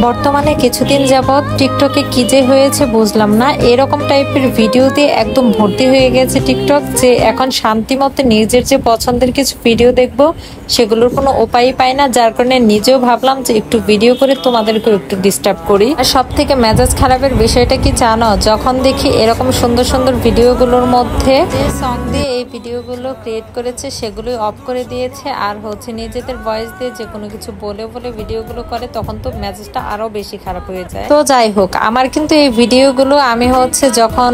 বর্তমানে কিছুদিন যাবৎ টিকটকে কি যে হয়েছে বুঝলাম না, এরকম টাইপের ভিডিও দিয়ে একদম ভর্তি হয়ে গেছে টিকটক, যে এখন শান্তি মতো নিজের যে পছন্দের কিছু ভিডিও দেখবো সেগুলোর কোনো উপায়ই পাই না। যার কারণে নিজেও ভাবলাম যে একটু ভিডিও করে তোমাদেরকেও একটু ডিস্টার্ব করি। আর সব থেকে মেজাজ খারাপের বিষয়টা কি জানো, যখন দেখি এরকম সুন্দর সুন্দর ভিডিওগুলোর মধ্যে যে সং দিয়ে এই ভিডিওগুলো ক্রিয়েট করেছে সেগুলোই অফ করে দিয়েছে, আর নিজেদের ভয়েস দিয়ে যে কোনো কিছু বলে বলে ভিডিওগুলো করে, তখন তো মেজাজটা আরো বেশি খারাপ হয়ে যায়। তো যাই হোক, আমার কিন্তু এই ভিডিওগুলো আমি যখন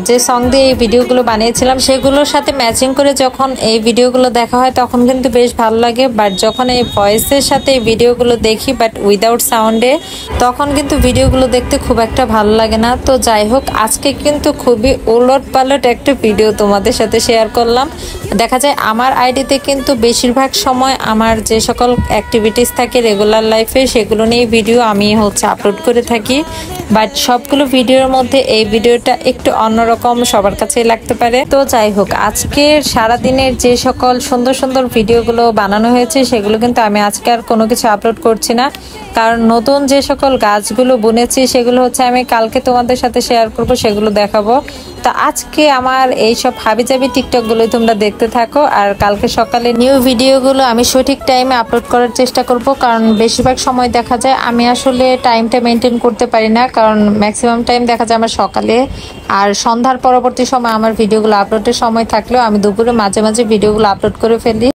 যে সং দিয়ে এই ভিডিওগুলো বানিয়েছিলাম সেগুলোর সাথে ম্যাচিং করে যখন এই ভিডিওগুলো দেখা হয় তখন কিন্তু বেশ ভালো লাগে। বাট যখন এই ভয়েসের সাথে এই ভিডিওগুলো দেখি বাট উইদাউট সাউন্ডে, তখন কিন্তু ভিডিওগুলো দেখতে খুব একটা ভালো লাগে না। তো যাই হোক, আজকে কিন্তু খুবই ওলট পালট একটা ভিডিও তোমাদের সাথে শেয়ার করলাম। দেখা যায় আমার আইডিতে কিন্তু বেশিরভাগ সময় আমার যে সকল অ্যাক্টিভিটিস থাকে রেগুলার লাইফে সেগুলো নিয়ে ভিডিও আমি আপলোড করে থাকি। বাট সবগুলো ভিডিওর মধ্যে এই ভিডিওটা একটু অন্যরকম, সবার কাছেই লাগতে পারে। তো যাই হোক, আজকের সারাদিনের যে সকল সুন্দর সুন্দর ভিডিওগুলো বানানো হয়েছে সেগুলো কিন্তু আমি আজকে আর কোনো কিছু আপলোড করছি না, কারণ নতুন যে সকল গাছগুলো বুনেছি সেগুলো আমি কালকে তোমাদের সাথে শেয়ার করব, সেগুলো দেখাবো। তো আজকে আমার এইসব হাবিজাবি টিকটক গুলোই তোমরা দেখতে থাকো, আর কালকে সকালে নিউ ভিডিওগুলো আমি সঠিক টাইমে আপলোড করার চেষ্টা করব, কারণ বেশিরভাগ সময় দেখা যায় আমি আসলে টাইমটা মেনটেন করতে পারি না, কারণ ম্যাক্সিমাম টাইম দেখা যায় আমার সকালে আর সন্ধ্যার পরবর্তী সময় আমার ভিডিওগুলো আপলোডের সময় থাকলেও আমি দুপুরে মাঝে মাঝে ভিডিওগুলো আপলোড করে ফেলি।